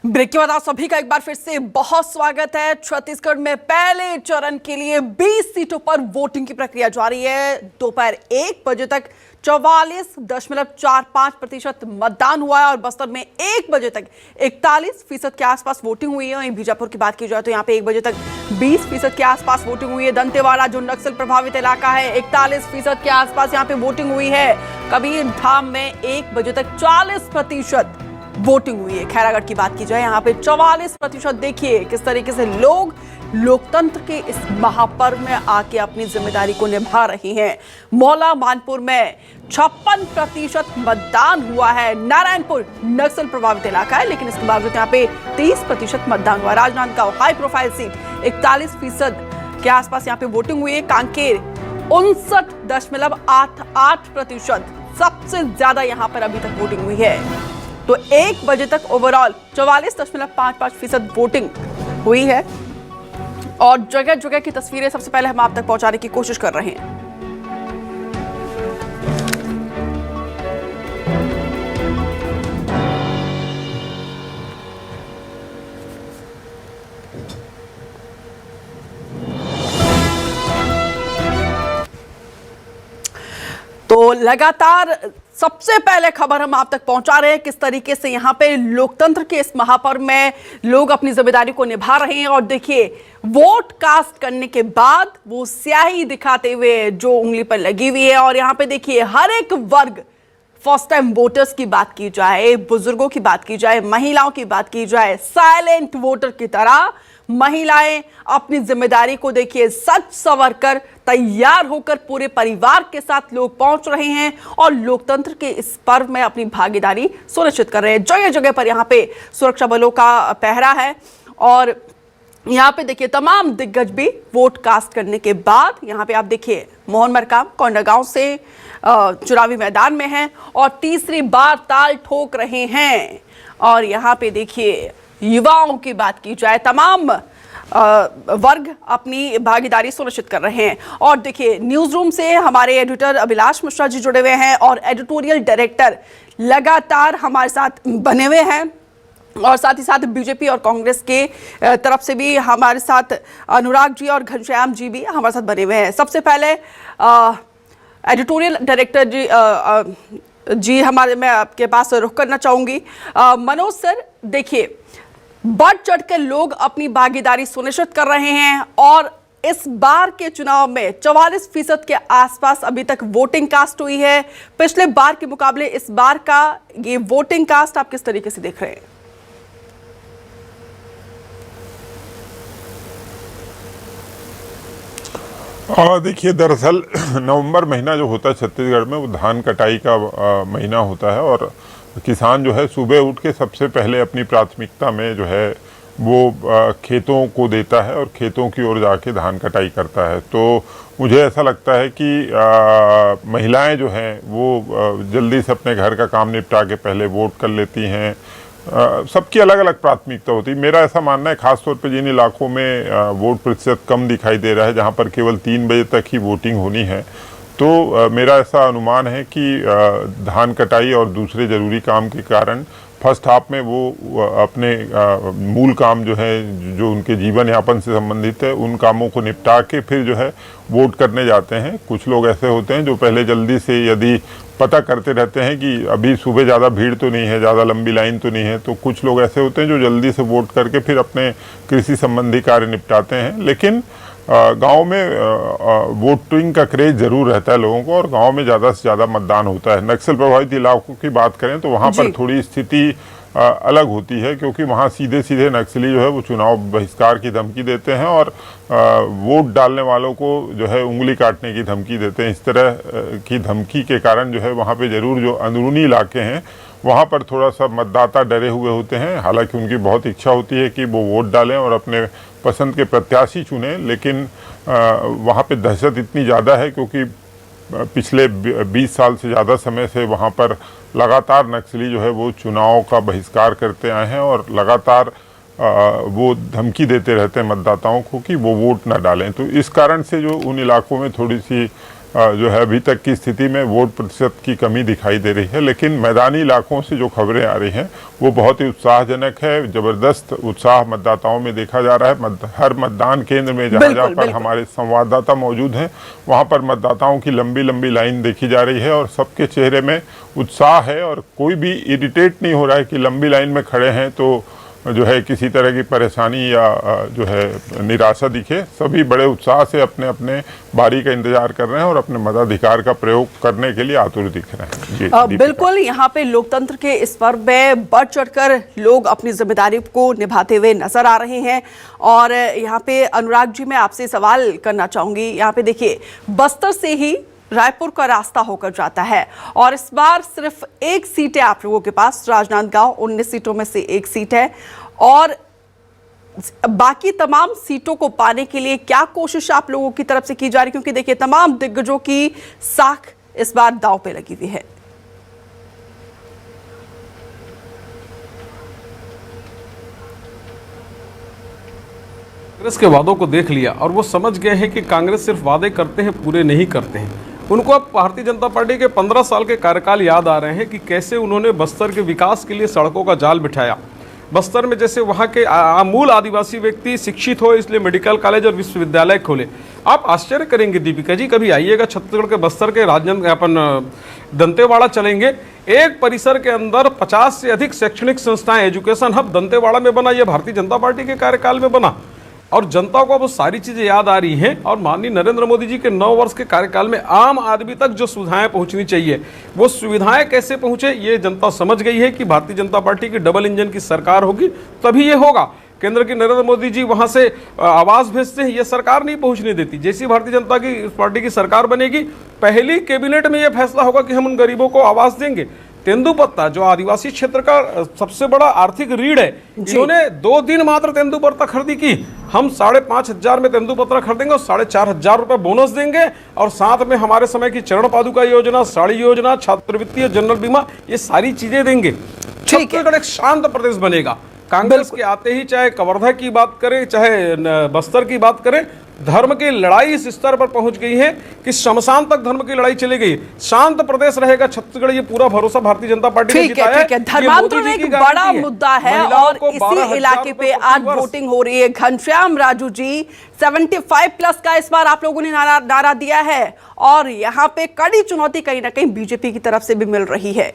Break के बाद आप सभी का एक बार फिर से बहुत स्वागत है। छत्तीसगढ़ में पहले चरण के लिए 20 सीटों पर वोटिंग की प्रक्रिया जारी है। दोपहर 1 बजे तक 44.45% मतदान हुआ है और बस्तर में 1 बजे तक 41% के आसपास वोटिंग हुई है। वहीं बीजापुर की बात की जाए तो यहाँ पे 1 बजे तक 20% के आसपास वोटिंग हुई है। दंतेवाड़ा जो नक्सल प्रभावित इलाका है 41% के आसपास यहाँ पे वोटिंग हुई है। कबीरधाम में 1 बजे तक 40% वोटिंग हुई है। खैरागढ़ की बात की जाए यहाँ पे 44%। देखिए किस तरीके से लोग लोकतंत्र के इस महापर्व में आके अपनी जिम्मेदारी को निभा रहे हैं। मौला मानपुर में 56% मतदान हुआ है। नारायणपुर नक्सल प्रभावित इलाका है लेकिन इसके बावजूद यहाँ पे 30% मतदान हुआ। राजनांदगांव हाई प्रोफाइल सीट 41% के आसपास यहाँ पे वोटिंग हुई है। कांकेर 59.88% सबसे ज्यादा यहाँ पर अभी तक वोटिंग हुई है। तो 1 बजे तक ओवरऑल 44.55% वोटिंग हुई है और जगह जगह की तस्वीरें सबसे पहले हम आप तक पहुंचाने की कोशिश कर रहे हैं। तो लगातार सबसे पहले खबर हम आप तक पहुंचा रहे हैं किस तरीके से यहाँ पे लोकतंत्र के इस महापर्व में लोग अपनी जिम्मेदारी को निभा रहे हैं। और देखिए वोट कास्ट करने के बाद वो स्याही दिखाते हुए जो उंगली पर लगी हुई है और यहाँ पे देखिए हर एक वर्ग, फर्स्ट टाइम वोटर्स की बात की जाए, बुजुर्गों की बात की जाए, महिलाओं की बात की जाए, साइलेंट वोटर की तरह महिलाएं अपनी जिम्मेदारी को देखिए सच संवर कर तैयार होकर पूरे परिवार के साथ लोग पहुंच रहे हैं और लोकतंत्र के इस पर्व में अपनी भागीदारी सुनिश्चित कर रहे हैं। जगह जगह पर यहाँ पे सुरक्षा बलों का पहरा है और यहाँ पे देखिए तमाम दिग्गज भी वोट कास्ट करने के बाद यहाँ पे आप देखिए मोहन मरकाम कोंडागांव से चुनावी मैदान में हैं और तीसरी बार ताल ठोक रहे हैं। और यहाँ पे देखिए युवाओं की बात की जाए तमाम वर्ग अपनी भागीदारी सुनिश्चित कर रहे हैं। और देखिए न्यूज रूम से हमारे एडिटर अभिलाष मिश्रा जी जुड़े हुए हैं और एडिटोरियल डायरेक्टर लगातार हमारे साथ बने हुए हैं और साथ ही साथ बीजेपी और कांग्रेस के तरफ से भी हमारे साथ अनुराग जी और घनश्याम जी भी हमारे साथ बने हुए हैं। सबसे पहले एडिटोरियल डायरेक्टर जी मैं आपके पास रुख करना चाहूंगी। मनोज सर, देखिए बढ़ चढ़ के लोग अपनी भागीदारी सुनिश्चित कर रहे हैं और इस बार के चुनाव में 44% के आसपास अभी तक वोटिंग कास्ट हुई है। पिछले बार के मुकाबले इस बार का ये वोटिंग कास्ट आप किस तरीके से देख रहे हैं? देखिए दरअसल नवंबर महीना जो होता है छत्तीसगढ़ में वो धान कटाई का महीना होता है और किसान जो है सुबह उठ के सबसे पहले अपनी प्राथमिकता में जो है वो खेतों को देता है और खेतों की ओर जाके धान कटाई करता है। तो मुझे ऐसा लगता है कि महिलाएं जो हैं वो जल्दी से अपने घर का काम निपटा के पहले वोट कर लेती हैं। सबकी अलग अलग प्राथमिकता होती है। मेरा ऐसा मानना है खासतौर पे जिन इलाकों में वोट प्रतिशत कम दिखाई दे रहा है, जहाँ पर केवल 3 बजे तक ही वोटिंग होनी है, तो मेरा ऐसा अनुमान है कि धान कटाई और दूसरे ज़रूरी काम के कारण फर्स्ट हाफ में वो अपने मूल काम जो है जो उनके जीवन यापन से संबंधित है उन कामों को निपटा के फिर जो है वोट करने जाते हैं। कुछ लोग ऐसे होते हैं जो पहले जल्दी से यदि पता करते रहते हैं कि अभी सुबह ज़्यादा भीड़ तो नहीं है, ज़्यादा लंबी लाइन तो नहीं है, तो कुछ लोग ऐसे होते हैं जो जल्दी से वोट करके फिर अपने कृषि संबंधी कार्य निपटाते हैं। लेकिन गांव में वोटिंग का क्रेज जरूर रहता है लोगों को और गांव में ज़्यादा से ज़्यादा मतदान होता है। नक्सल प्रभावित इलाकों की बात करें तो वहाँ पर थोड़ी स्थिति अलग होती है क्योंकि वहाँ सीधे सीधे नक्सली जो है वो चुनाव बहिष्कार की धमकी देते हैं और वोट डालने वालों को जो है उंगली काटने की धमकी देते हैं। इस तरह की धमकी के कारण जो है वहाँ पे ज़रूर जो अंदरूनी इलाके हैं वहाँ पर थोड़ा सा मतदाता डरे हुए होते हैं। हालांकि उनकी बहुत इच्छा होती है कि वो वोट डालें और अपने पसंद के प्रत्याशी चुनें, लेकिन वहाँ पे दहशत इतनी ज़्यादा है क्योंकि पिछले 20 साल से ज़्यादा समय से वहाँ पर लगातार नक्सली जो है वो चुनाव का बहिष्कार करते आए हैं और लगातार वो धमकी देते रहते हैं मतदाताओं को कि वो वोट ना डालें। तो इस कारण से जो उन इलाकों में थोड़ी सी जो है अभी तक की स्थिति में वोट प्रतिशत की कमी दिखाई दे रही है। लेकिन मैदानी इलाकों से जो खबरें आ रही हैं वो बहुत ही उत्साहजनक है। जबरदस्त उत्साह मतदाताओं में देखा जा रहा है। हर मतदान केंद्र में जहाँ पर हमारे संवाददाता मौजूद हैं वहाँ पर मतदाताओं की लंबी लंबी लाइन देखी जा रही है और सबके चेहरे में उत्साह है और कोई भी इरिटेट नहीं हो रहा है कि लंबी लाइन में खड़े हैं तो जो है किसी तरह की परेशानी या जो है निराशा दिखे। सभी बड़े उत्साह से अपने अपने बारी का इंतजार कर रहे हैं और अपने मताधिकार का प्रयोग करने के लिए आतुर दिख रहे हैं। जी बिल्कुल, यहाँ पे लोकतंत्र के इस पर्व में बढ़ चढ़कर लोग अपनी जिम्मेदारी को निभाते हुए नजर आ रहे हैं। और यहाँ पे अनुराग जी, मैं आपसे सवाल करना चाहूंगी। यहाँ पे देखिए, बस्तर से ही रायपुर का रास्ता होकर जाता है और इस बार सिर्फ एक सीट है आप लोगों के पास, राजनांदगांव। 19 सीटों में से एक सीट है और बाकी तमाम सीटों को पाने के लिए क्या कोशिश आप लोगों की तरफ से की जा रही? क्योंकि देखिए, तमाम दिग्गजों की साख इस बार दांव पे लगी हुई है। कांग्रेस के वादों को देख लिया और वो समझ गए हैं कि कांग्रेस सिर्फ वादे करते हैं, पूरे नहीं करते हैं। उनको अब भारतीय जनता पार्टी के 15 साल के कार्यकाल याद आ रहे हैं कि कैसे उन्होंने बस्तर के विकास के लिए सड़कों का जाल बिठाया। बस्तर में जैसे वहाँ के मूल आदिवासी व्यक्ति शिक्षित हो, इसलिए मेडिकल कॉलेज और विश्वविद्यालय खोले। आप आश्चर्य करेंगे दीपिका जी, कभी आइएगा छत्तीसगढ़ के बस्तर के दंतेवाड़ा चलेंगे। एक परिसर के अंदर 50 से अधिक शैक्षणिक संस्थाएं, एजुकेशन हब दंतेवाड़ा में बना। यह भारतीय जनता पार्टी के कार्यकाल में बना और जनता को अब वो सारी चीजें याद आ रही हैं। और माननीय नरेंद्र मोदी जी के 9 वर्ष के कार्यकाल में आम आदमी तक जो सुविधाएं पहुंचनी चाहिए, वो सुविधाएं कैसे पहुंचे, ये जनता समझ गई है कि भारतीय जनता पार्टी की डबल इंजन की सरकार होगी तभी ये होगा। केंद्र की नरेंद्र मोदी जी वहां से आवाज भेजते हैं, ये सरकार नहीं पहुंचने देती। जैसी भारतीय जनता की पार्टी की सरकार बनेगी, पहली कैबिनेट में यह फैसला होगा कि हम उन गरीबों को आवास देंगे। तेंदुपत्ता जो आदिवासी क्षेत्र का सबसे बड़ा आर्थिक रीढ़ है, इन्होंने 2 दिन मात्र तेंदुपत्ता खरीदी की। हम 5,500 में तेंदुपत्ता खरीदेंगे और 4,500 रुपए बोनस देंगे और साथ में हमारे समय की चरण पादुका योजना, साड़ी योजना, छात्रवृत्ति, जनरल बीमा, ये सारी चीजें देंगे। छत्तीसगढ़ एक शांत प्रदेश बनेगा। कांग्रेस के आते ही चाहे कवर्धा की बात करें, चाहे बस्तर की बात करें, धर्म की लड़ाई इस स्तर पर पहुंच गई है कि शमशान तक धर्म की लड़ाई चली गई। शांत प्रदेश रहेगा छत्तीसगढ़, ये पूरा भरोसा भारतीय जनता पार्टी ने जिताया है। धर्मांतरण एक बड़ा मुद्दा है और इसी इलाके पे आज वोटिंग हो रही है। घनश्याम राजू जी, 75+ का इस बार आप लोगों ने नारा दिया है और यहाँ पे कड़ी चुनौती कहीं ना कहीं बीजेपी की तरफ से भी मिल रही है।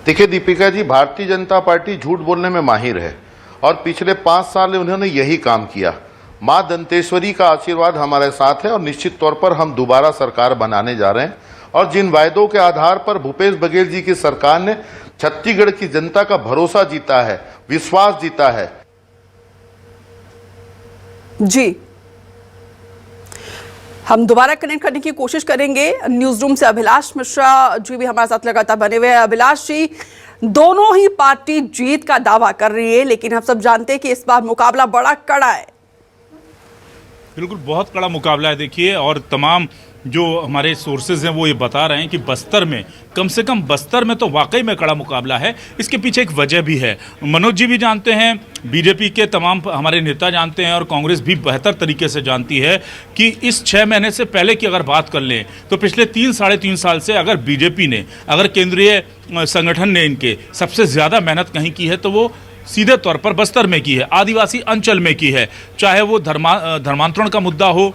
देखिए दीपिका जी, भारतीय जनता पार्टी झूठ बोलने में माहिर है और पिछले 5 साल में उन्होंने यही काम किया। मां दंतेश्वरी का आशीर्वाद हमारे साथ है और निश्चित तौर पर हम दोबारा सरकार बनाने जा रहे हैं। और जिन वायदों के आधार पर भूपेश बघेल जी की सरकार ने छत्तीसगढ़ की जनता का भरोसा जीता है, विश्वास जीता है। जी, हम दोबारा कनेक्ट करने की कोशिश करेंगे। न्यूज रूम से अभिलाष मिश्रा जी भी हमारे साथ लगातार बने हुए हैं। अभिलाष जी, दोनों ही पार्टी जीत का दावा कर रही है, लेकिन हम सब जानते हैं कि इस बार मुकाबला बड़ा कड़ा है। बिल्कुल, बहुत कड़ा मुकाबला है। देखिए, और तमाम जो हमारे सोर्सेज हैं वो ये बता रहे हैं कि बस्तर में, कम से कम बस्तर में तो वाकई में कड़ा मुकाबला है। इसके पीछे एक वजह भी है। मनोज जी भी जानते हैं, बीजेपी के तमाम हमारे नेता जानते हैं और कांग्रेस भी बेहतर तरीके से जानती है कि इस 6 महीने से पहले की अगर बात कर लें तो पिछले 3-3.5 साल से अगर बीजेपी ने, अगर केंद्रीय संगठन ने इनके सबसे ज़्यादा मेहनत कहीं की है तो वो सीधे तौर पर बस्तर में की है, आदिवासी अंचल में की है। चाहे वो धर्मांतरण का मुद्दा हो,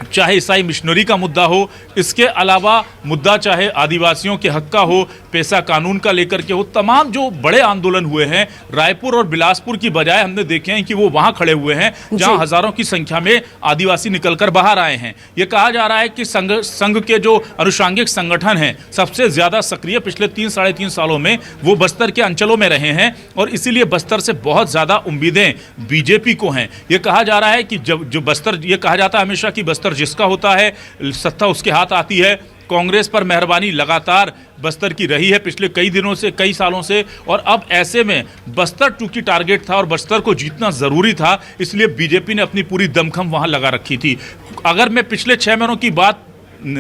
चाहे ईसाई मिशनरी का मुद्दा हो, इसके अलावा मुद्दा चाहे आदिवासियों के हक का हो, पैसा कानून का लेकर के हो, तमाम जो बड़े आंदोलन हुए हैं रायपुर और बिलासपुर की बजाय हमने देखे हैं कि वो वहां खड़े हुए हैं जहां हजारों की संख्या में आदिवासी निकलकर बाहर आए हैं। ये कहा जा रहा है कि संघ के जो अनुषांगिक संगठन हैं सबसे ज्यादा सक्रिय पिछले 3-3.5 सालों में वो बस्तर के अंचलों में रहे हैं और इसीलिए बस्तर से बहुत ज्यादा उम्मीदें बीजेपी को हैं। ये कहा जा रहा है कि जो बस्तर, ये कहा जाता है हमेशा कि बस्तर जिसका होता है सत्ता उसके हाथ आती है। कांग्रेस पर मेहरबानी लगातार बस्तर की रही है पिछले कई दिनों से, कई सालों से, और अब ऐसे में बस्तर 2 की टारगेट था और बस्तर को जीतना जरूरी था, इसलिए बीजेपी ने अपनी पूरी दमखम वहां लगा रखी थी। अगर मैं पिछले 6 महीनों की बात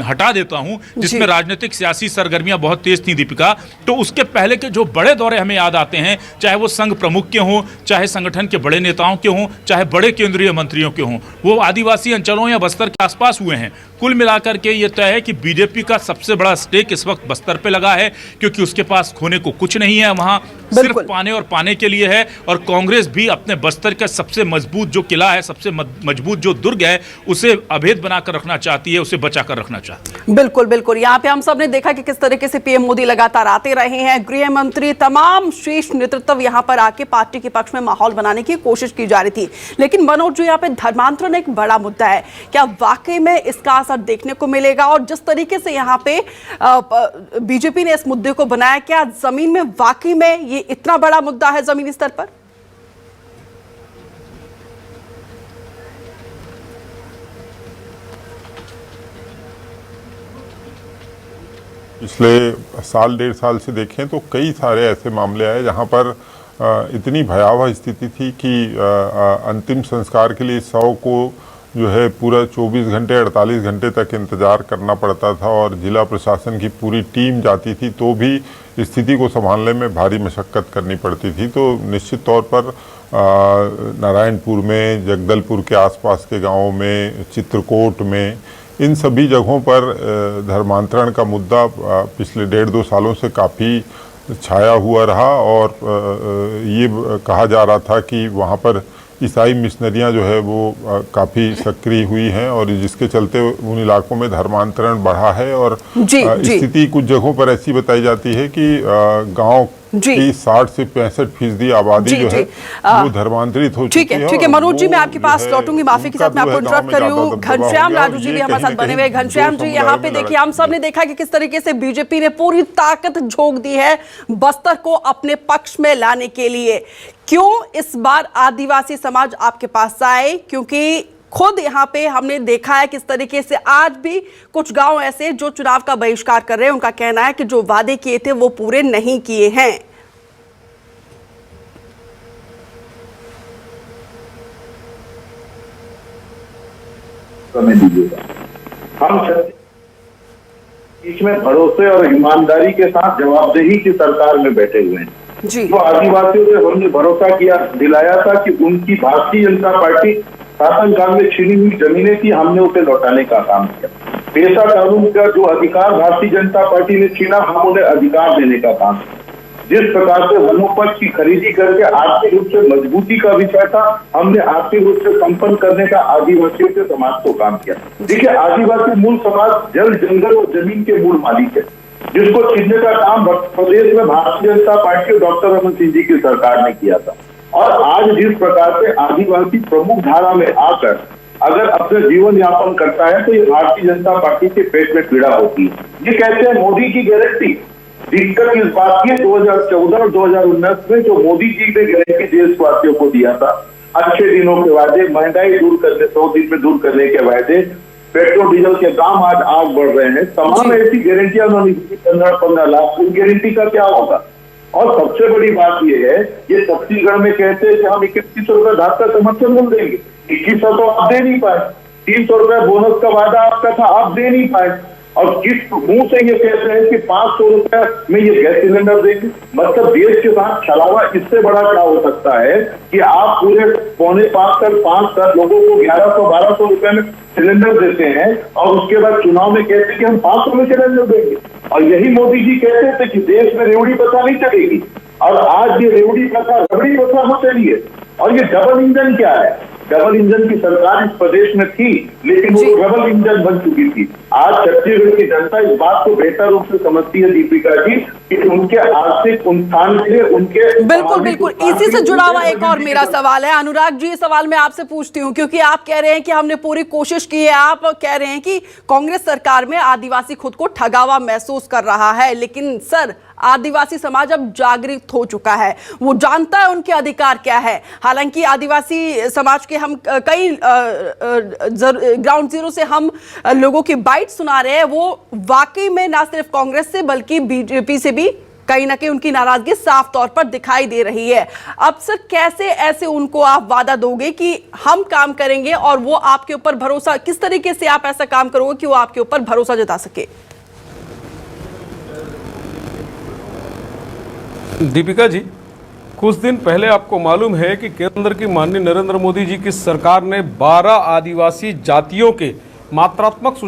हटा देता हूं, जिसमें राजनीतिक सियासी सरगर्मियां बहुत तेज थी दीपिका, तो उसके पहले के जो बड़े दौरे हमें याद आते हैं, चाहे वो संघ प्रमुख के हों, चाहे संगठन के बड़े नेताओं के हों, चाहे बड़े केंद्रीय मंत्रियों के हों, वो आदिवासी अंचलों या बस्तर के आसपास हुए हैं। कुल मिलाकर के ये तय है कि बीजेपी का सबसे बड़ा स्टेक इस वक्त बस्तर पे लगा है, क्योंकि उसके पास खोने को कुछ नहीं है, वहां सिर्फ पाने और पाने के लिए है। और कांग्रेस भी अपने बस्तर का सबसे मजबूत जो किला है, सबसे मजबूत जो दुर्ग है, उसे अभेद बनाकर रखना चाहती है, उसे बचाकर रखना चाहती है। बिल्कुल बिल्कुल, यहाँ पे हम सब ने देखा कि किस तरीके से पीएम मोदी लगातार आते रहे हैं, गृह मंत्री, तमाम शीर्ष नेतृत्व यहाँ पर आके पार्टी के पक्ष में माहौल बनाने की कोशिश की जा रही थी। लेकिन मनोज जी, यहाँ पे धर्मांतरण एक बड़ा मुद्दा है, क्या वाकई में इसका असर देखने को मिलेगा? और जिस तरीके से यहाँ पे बीजेपी ने इस मुद्दे को बनाया, क्या जमीन में वाकई में ये इतना बड़ा मुद्दा है जमीनी स्तर पर? पिछले साल 1.5 साल से देखें तो कई सारे ऐसे मामले आए जहां पर इतनी भयावह स्थिति थी कि अंतिम संस्कार के लिए शव को जो है पूरा 24 घंटे 48 घंटे तक इंतज़ार करना पड़ता था और जिला प्रशासन की पूरी टीम जाती थी तो भी स्थिति को संभालने में भारी मशक्क़त करनी पड़ती थी। तो निश्चित तौर पर नारायणपुर में, जगदलपुर के आसपास के गाँवों में, चित्रकूट में, इन सभी जगहों पर धर्मांतरण का मुद्दा पिछले 1.5-2 सालों से काफ़ी छाया हुआ रहा और ये कहा जा रहा था कि वहाँ पर ईसाई मिशनरियाँ जो है वो काफ़ी सक्रिय हुई हैं और जिसके चलते उन इलाकों में धर्मांतरण बढ़ा है। और स्थिति कुछ जगहों पर ऐसी बताई जाती है कि गांव की 60 से 65% आबादी जो है वो धर्मांतरित हो चुकी है। ठीक है मनोज जी, मैं आपके पास लौटूंगी, माफी के साथ मैं आपको इंटरप्ट कर रही हूँ। घनश्याम लाडू जी भी हमारे साथ बने हुए। घनश्याम जी, यहाँ पे देखिए, हम सब ने देखा कि किस तरीके से बीजेपी ने पूरी ताकत झोंक दी है बस्तर को अपने पक्ष में लाने के लिए। क्यों इस बार आदिवासी समाज आपके पास आए? क्योंकि खुद यहाँ पे हमने देखा है किस तरीके से आज भी कुछ गांव ऐसे जो चुनाव का बहिष्कार कर रहे हैं, उनका कहना है कि जो वादे किए थे वो पूरे नहीं किए हैं। हम बीच में भरोसे और ईमानदारी के साथ जवाबदेही की सरकार में बैठे हुए हैं जी। तो आदिवासियों से हमने भरोसा किया, दिलाया था कि उनकी भारतीय जनता पार्टी शासनकाल में छीनी हुई जमीनें थी, हमने उसे लौटाने का काम किया। पेशा कानून का जो अधिकार भारतीय जनता पार्टी ने छीना, हम उन्हें अधिकार देने का काम किया। जिस प्रकार से वनोपज की खरीदी करके आर्थिक रूप से मजबूती का विषय था, हमने आर्थिक रूप से संपन्न करने का आदिवासियों के समाज को काम किया। देखिए, आदिवासी मूल समाज जल, जंगल और जमीन के मूल मालिक है, जिसको छीनने का काम प्रदेश में भारतीय जनता पार्टी और डॉक्टर रमन सिंह जी की सरकार ने किया था। और आज जिस प्रकार से आदिवासी प्रमुख धारा में आकर अगर अपने जीवन यापन करता है, तो ये भारतीय जनता पार्टी के पेट में पीड़ा होती है। ये कहते हैं मोदी की गारंटी। दिक्कत इस बात की 2014 और 2019 में जो मोदी जी ने गारंटी देशवासियों को दिया था, अच्छे दिनों के वादे, महंगाई दूर करने, 100 दिन में दूर करने के वादे, पेट्रोल डीजल के दाम आज आग बढ़ रहे हैं, तमाम ऐसी गारंटियां उन्होंने 15 लाख, उन गारंटी का क्या होगा? और सबसे बड़ी बात यह है, ये छत्तीसगढ़ में कहते हैं कि हम 2100 रुपए धात का समर्थन मूल्य देंगे, 2100 तो आप दे नहीं पाए। 300 रुपए बोनस का वादा आपका था, आप दे नहीं पाए। और किस मुंह से ये कहते हैं कि 500 रुपए में ये गैस सिलेंडर देंगे? मतलब देश के साथ छलावा इससे बड़ा क्या हो सकता है कि आप पूरे 4.5 लोगों को 1100-1200 रुपए में सिलेंडर देते हैं और उसके बाद चुनाव में कहते हैं कि हम 500 में सिलेंडर देंगे। और यही मोदी जी कहते थे कि देश में रेवड़ी प्रथा नहीं चलेगी, और आज ये रेवड़ी प्रथा रबड़ी प्रथा हो चली है। और ये डबल इंजन क्या है? डबल इंजन की सरकार इस प्रदेश में थी, लेकिन वो डबल इंजन बन चुकी थी। आज छत्तीसगढ़ की जनता इस बात को बेहतर रूप से समझती है दीपिका जी कि उनके आर्थिक उत्थान के लिए, उनके बिल्कुल बिल्कुल इसी से जुड़ा हुआ एक और मेरा सवाल है। अनुराग जी, सवाल मैं आपसे पूछती हूँ, क्योंकि आप कह रहे हैं कि हमने पूरी कोशिश की है, आप कह रहे हैं कि कांग्रेस सरकार में आदिवासी खुद को ठगा हुआ महसूस कर रहा है, लेकिन सर आदिवासी समाज अब जागृत हो चुका है, वो जानता है उनके अधिकार क्या है। हालांकि आदिवासी समाज के हम कई ग्राउंड जीरो से हम लोगों की बाइट सुना रहे हैं, वो वाकई में ना सिर्फ कांग्रेस से बल्कि बीजेपी से भी कहीं ना कहीं उनकी नाराजगी साफ तौर पर दिखाई दे रही है। अब सर कैसे ऐसे उनको आप वादा दोगे कि हम काम करेंगे और वो आपके ऊपर भरोसा, किस तरीके से आप ऐसा काम करोगे कि वो आपके ऊपर भरोसा जता सके? दीपिका जी, कुछ दिन पहले आपको मालूम है कि केंद्र की माननीय नरेंद्र मोदी जी की सरकार ने 12 आदिवासी जातियों के मात्रात्मक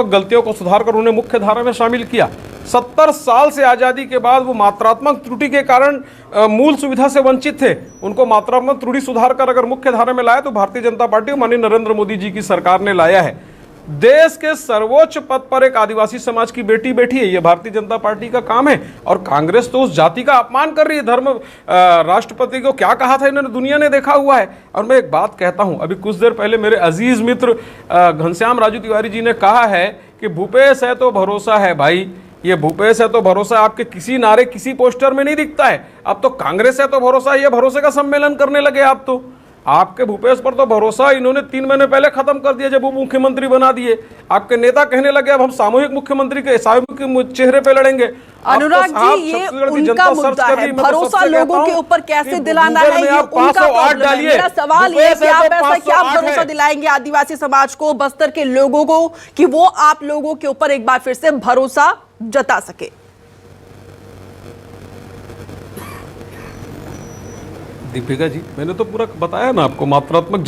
गलतियों को सुधार कर उन्हें मुख्य धारा में शामिल किया। 70 साल से आज़ादी के बाद वो मात्रात्मक त्रुटि के कारण मूल सुविधा से वंचित थे। उनको मात्रात्मक त्रुटि सुधार कर अगर मुख्य धारा में लाया तो भारतीय जनता पार्टी और माननीय नरेंद्र मोदी जी की सरकार ने लाया है। देश के सर्वोच्च पद पर एक आदिवासी समाज की बेटी बैठी है, यह भारतीय जनता पार्टी का काम है। और कांग्रेस तो उस जाति का अपमान कर रही है। राष्ट्रपति को क्या कहा था इन्होंने, दुनिया ने देखा हुआ है। और मैं एक बात कहता हूं, अभी कुछ देर पहले मेरे अजीज मित्र घनश्याम राजू तिवारी जी ने कहा है कि भूपेश है तो भरोसा है। भाई, ये भूपेश है तो भरोसा आपके किसी नारे किसी पोस्टर में नहीं दिखता है। अब तो कांग्रेस है तो भरोसा, ये भरोसे का सम्मेलन करने लगे आप। तो आपके भूपेश पर तो भरोसा इन्होंने 3 महीने पहले खत्म कर दिया जब वो मुख्यमंत्री बना दिए। आपके नेता कहने लगे अब हम सामूहिक मुख्यमंत्री के सामूहिक चेहरे पे लड़ेंगे। अनुराग जी, ये उनका मुद्दा है, भरोसा लोगों के ऊपर कैसे दिलाना है, ये उनका प्रॉब्लम है। मेरा सवाल ये है कि आप ऐसा क्या भरोसा दिलाएंगे आदिवासी समाज को, बस्तर के लोगों को, कि वो आप लोगों के ऊपर एक बार फिर से भरोसा जता सके? दीपिका जी, मैंने तो पूरा बताया ना आपको, मात्रात्मक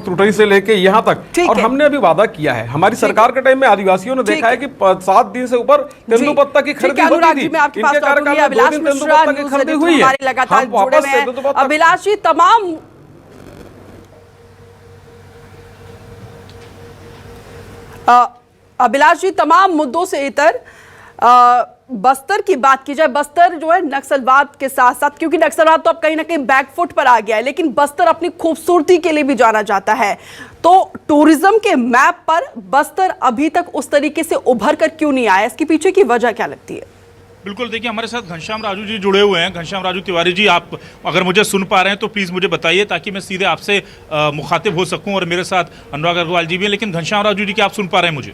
त्रुटि से लेके यहाँ तक। और हमने अभी वादा किया है, हमारी सरकार के टाइम में आदिवासियों ने देखा है कि 7 दिन से ऊपर तेंदुपत्ता की खरीदी होती थी। इनके कार्यकाल में 2 दिन तेंदुपत्ता की खरीदी हुई है। हम वापस तेंदुपत्ता। अभिलाष जी, तमाम मुद्दों से इतर बस्तर की बात की जाए, बस्तर जो है नक्सलवाद के साथ साथ, क्योंकि नक्सलवाद तो अब कहीं ना कहीं बैकफुट पर आ गया है, लेकिन बस्तर अपनी खूबसूरती के लिए भी जाना जाता है। तो टूरिज्म के मैप पर बस्तर अभी तक उस तरीके से उभर कर क्यों नहीं आया? इसके पीछे की वजह क्या लगती है? बिल्कुल, देखिए हमारे साथ घनश्याम राजू जी जुड़े हुए हैं। घनश्याम राजू तिवारी जी, आप अगर मुझे सुन पा रहे हैं तो प्लीज़ मुझे बताइए ताकि मैं सीधे आपसे मुखातिब हो सकूं। और मेरे साथ अनुराग अग्रवाल जी भी हैं। लेकिन घनश्याम राजू जी, क्या आप सुन पा रहे हैं मुझे?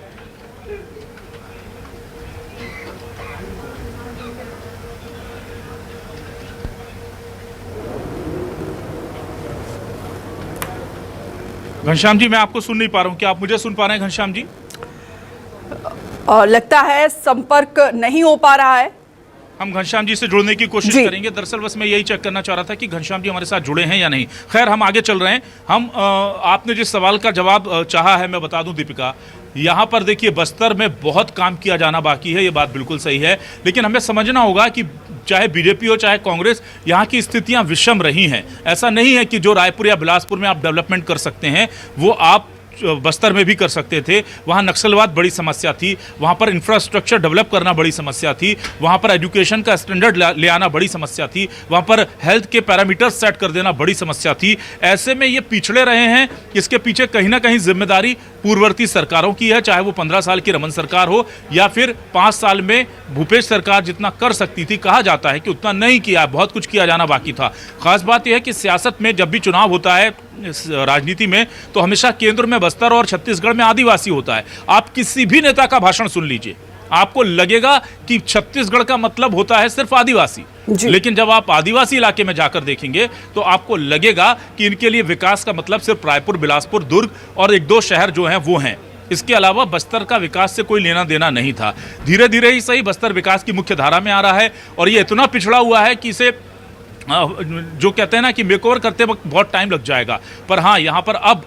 घनश्याम जी, मैं आपको सुन नहीं पा रहा हूं, क्या आप मुझे सुन पा रहे हैं घनश्याम जी? लगता है संपर्क नहीं हो पा रहा है। हम घनश्याम जी से जुड़ने की कोशिश करेंगे। दरअसल बस मैं यही चेक करना चाह रहा था कि घनश्याम जी हमारे साथ जुड़े हैं या नहीं। खैर, हम आगे चल रहे हैं। हम आपने जिस सवाल का जवाब चाहा है, मैं बता दूं दीपिका, यहाँ पर देखिए बस्तर में बहुत काम किया जाना बाकी है, ये बात बिल्कुल सही है। लेकिन हमें समझना होगा कि चाहे बीजेपी हो चाहे कांग्रेस, यहाँ की स्थितियाँ विषम रही हैं। ऐसा नहीं है कि जो रायपुर या बिलासपुर में आप डेवलपमेंट कर सकते हैं वो आप बस्तर में भी कर सकते थे। वहाँ नक्सलवाद बड़ी समस्या थी, वहाँ पर इंफ्रास्ट्रक्चर डेवलप करना बड़ी समस्या थी, वहाँ पर एजुकेशन का स्टैंडर्ड ले आना बड़ी समस्या थी, वहाँ पर हेल्थ के पैरामीटर्स सेट कर देना बड़ी समस्या थी। ऐसे में ये पिछड़े रहे हैं। इसके पीछे कहीं ना कहीं जिम्मेदारी पूर्ववर्ती सरकारों की है, चाहे वो 15 साल की रमन सरकार हो या फिर 5 साल में भूपेश सरकार जितना कर सकती थी। कहा जाता है कि उतना नहीं किया, बहुत कुछ किया जाना बाकी था। खास बात यह है कि सियासत में जब भी चुनाव होता है, राजनीति में, तो हमेशा केंद्र में बस्तर और छत्तीसगढ़ में आदिवासी होता है। आप किसी भी नेता का भाषण सुन लीजिए, आपको लगेगा कि छत्तीसगढ़ का मतलब होता है सिर्फ आदिवासी। लेकिन जब आप आदिवासी इलाके में जाकर देखेंगे तो आपको लगेगा कि इनके लिए विकास का मतलब सिर्फ रायपुर, बिलासपुर, दुर्ग और 1-2 शहर जो हैं वो हैं। इसके अलावा बस्तर का विकास से कोई लेना देना नहीं था। धीरे धीरे ही सही बस्तर विकास की मुख्य धारा में आ रहा है और ये इतना पिछड़ा हुआ है कि इसे जो कहते हैं ना कि मेकओवर करते वक्त बहुत टाइम लग जाएगा। पर हाँ, यहाँ पर अब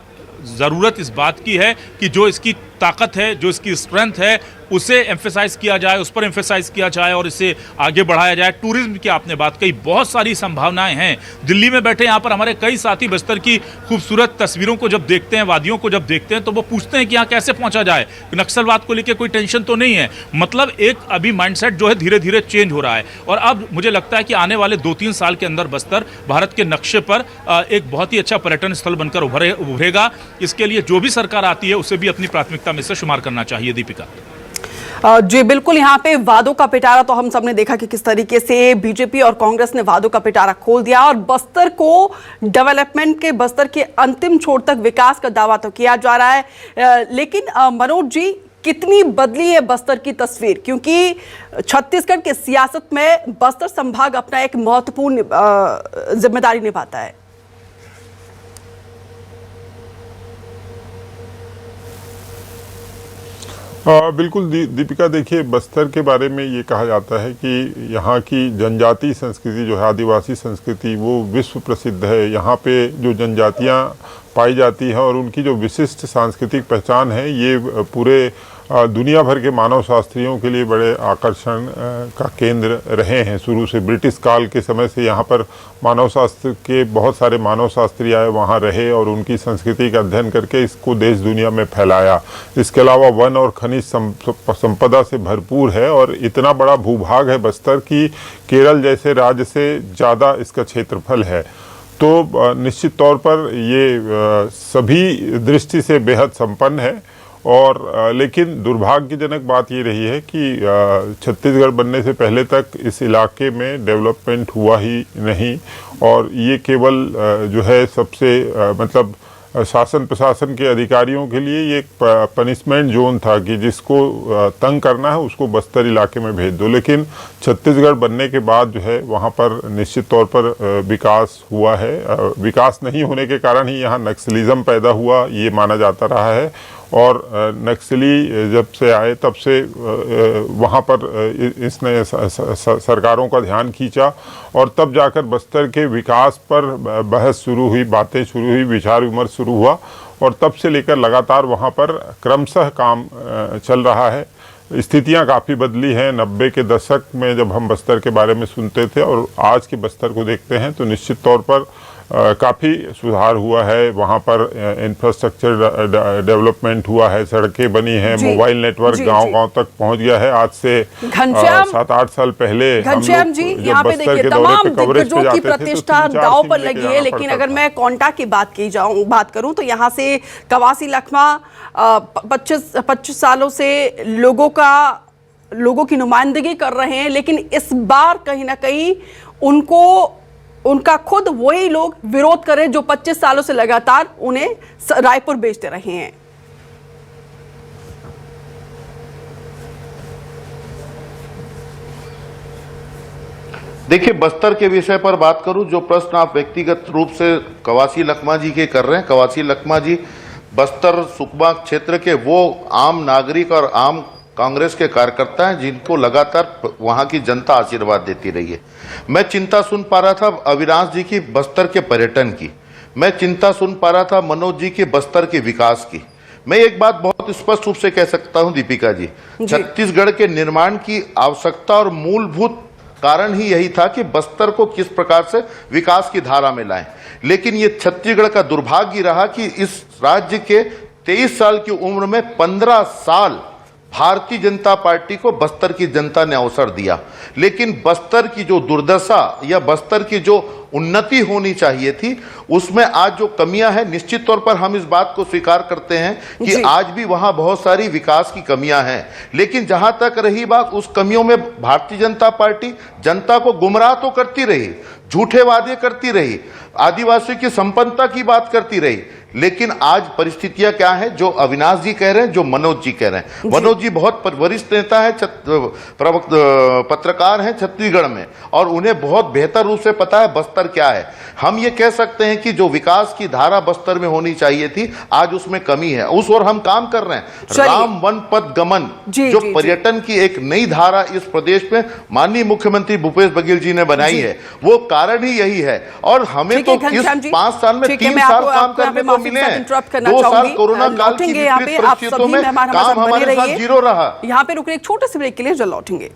ज़रूरत इस बात की है कि जो इसकी ताकत है, जो इसकी स्ट्रेंथ है, उसे एम्फेसाइज किया जाए, उस पर एम्फेसाइज किया जाए और इसे आगे बढ़ाया जाए। टूरिज्म की आपने बात कही, बहुत सारी संभावनाएं हैं। दिल्ली में बैठे यहाँ पर हमारे कई साथी बस्तर की खूबसूरत तस्वीरों को जब देखते हैं, वादियों को जब देखते हैं, तो वो पूछते हैं कि यहाँ कैसे पहुँचा जाए। नक्सलवाद को लेकर कोई टेंशन तो नहीं है। मतलब एक अभी माइंडसेट जो है धीरे धीरे चेंज हो रहा है और अब मुझे लगता है कि आने वाले 2-3 साल के अंदर बस्तर भारत के नक्शे पर एक बहुत ही अच्छा पर्यटन स्थल बनकर उभरेगा। इसके लिए जो भी सरकार आती है उसे भी अपनी प्राथमिकता में से शुमार करना चाहिए। दीपिका जी बिल्कुल, यहाँ पे वादों का पिटारा तो हम सबने देखा कि किस तरीके से बीजेपी और कांग्रेस ने वादों का पिटारा खोल दिया और बस्तर को डेवलपमेंट के, बस्तर के अंतिम छोर तक विकास का दावा तो किया जा रहा है। लेकिन मनोज जी, कितनी बदली है बस्तर की तस्वीर, क्योंकि छत्तीसगढ़ के सियासत में बस्तर संभाग अपना एक महत्वपूर्ण जिम्मेदारी निभाता है। बिल्कुल दीपिका, देखिए बस्तर के बारे में ये कहा जाता है कि यहाँ की जनजातीय संस्कृति जो है, आदिवासी संस्कृति, वो विश्व प्रसिद्ध है। यहाँ पे जो जनजातियाँ पाई जाती हैं और उनकी जो विशिष्ट सांस्कृतिक पहचान है, ये पूरे दुनिया भर के मानव शास्त्रियों के लिए बड़े आकर्षण का केंद्र रहे हैं। शुरू से ब्रिटिश काल के समय से यहाँ पर मानव शास्त्र के बहुत सारे मानव शास्त्री आए, वहाँ रहे और उनकी संस्कृति का अध्ययन करके इसको देश दुनिया में फैलाया। इसके अलावा वन और खनिज संपदा से भरपूर है और इतना बड़ा भूभाग है बस्तर की केरल जैसे राज्य से ज़्यादा इसका क्षेत्रफल है। तो निश्चित तौर पर ये सभी दृष्टि से बेहद संपन्न है। और लेकिन दुर्भाग्यजनक बात ये रही है कि छत्तीसगढ़ बनने से पहले तक इस इलाके में डेवलपमेंट हुआ ही नहीं और ये केवल जो है सबसे मतलब शासन प्रशासन के अधिकारियों के लिए ये एक पनिशमेंट जोन था कि जिसको तंग करना है उसको बस्तर इलाके में भेज दो। लेकिन छत्तीसगढ़ बनने के बाद जो है वहाँ पर निश्चित तौर पर विकास हुआ है। विकास नहीं होने के कारण ही यहाँ नक्सलिज्म पैदा हुआ, ये माना जाता रहा है। और नक्सली जब से आए तब से वहाँ पर इसने सरकारों का ध्यान खींचा और तब जाकर बस्तर के विकास पर बहस शुरू हुई, बातें शुरू हुई, विचार विमर्श शुरू हुआ और तब से लेकर लगातार वहाँ पर क्रमशः काम चल रहा है। स्थितियाँ काफ़ी बदली हैं। 90 के दशक में जब हम बस्तर के बारे में सुनते थे और आज के बस्तर को देखते हैं तो निश्चित तौर पर काफ़ी सुधार हुआ है। वहाँ पर इंफ्रास्ट्रक्चर डेवलपमेंट हुआ है, सड़कें बनी हैं, मोबाइल नेटवर्क गांव-गांव तक पहुँच गया है। आज से 7-8 साल पहले घनश्याम जी, यहाँ पे देखिए तमाम दिग्गजों की प्रतिष्ठा दांव पर लगी है। लेकिन अगर मैं कोंटा की बात करूँ तो यहाँ से कवासी लखमा 25 सालों से लोगों की नुमाइंदगी कर रहे हैं, लेकिन इस बार कहीं ना कहीं उनका खुद वही लोग विरोध कर रहे हैं जो 25 सालों से लगातार उन्हें रायपुर भेजते रहे हैं। देखिए, बस्तर के विषय पर बात करूं, जो प्रश्न आप व्यक्तिगत रूप से कवासी लखमा जी के कर रहे हैं, कवासी लखमा जी बस्तर सुकमा क्षेत्र के वो आम नागरिक और आम कांग्रेस के कार्यकर्ता हैं जिनको लगातार वहां की जनता आशीर्वाद देती रही है। मैं चिंता सुन पा रहा था अविनाश जी की बस्तर के पर्यटन की, मैं चिंता सुन पा रहा था मनोज जी के बस्तर के विकास की। मैं एक बात बहुत स्पष्ट रूप से कह सकता हूं दीपिका जी, छत्तीसगढ़ के निर्माण की आवश्यकता और मूलभूत कारण ही यही था कि बस्तर को किस प्रकार से विकास की धारा में लाएं। लेकिन ये छत्तीसगढ़ का दुर्भाग्य रहा कि इस राज्य के 23 साल की उम्र में 15 साल भारतीय जनता पार्टी को बस्तर की जनता ने अवसर दिया, लेकिन बस्तर की जो दुर्दशा या बस्तर की जो उन्नति होनी चाहिए थी उसमें आज जो कमियां हैं, निश्चित तौर पर हम इस बात को स्वीकार करते हैं कि आज भी वहां बहुत सारी विकास की कमियां हैं। लेकिन जहां तक रही बात, उस कमियों में भारतीय जनता पार्टी जनता को गुमराह तो करती रही, झूठे वादे करती रही, आदिवासियों की संपन्नता की बात करती रही। लेकिन आज परिस्थितियां क्या है, जो अविनाश जी कह रहे हैं, जो मनोज जी कह रहे हैं। मनोज जी बहुत वरिष्ठ नेता है, पत्रकार हैं छत्तीसगढ़ में, और उन्हें बहुत बेहतर रूप से पता है बस्तर क्या है। हम ये कह सकते हैं कि जो विकास की धारा बस्तर में होनी चाहिए थी, आज उसमें कमी है। उस ओर हम काम कर रहे हैं। राम वन पथ गमन जो पर्यटन की एक नई धारा इस प्रदेश में माननीय मुख्यमंत्री भूपेश बघेल जी ने बनाई है, वो कारण ही यही है। और हमें तो इस 5 साल में 3 साल काम करने को मिले हैं। 2 साल कोरोना काल की विपरीत परिस्थितियों में काम हमारे साथ जीरो रहा। यहाँ पे रुकने एक छोटे से ब्रेक के लिए जल्द लौटेंगे।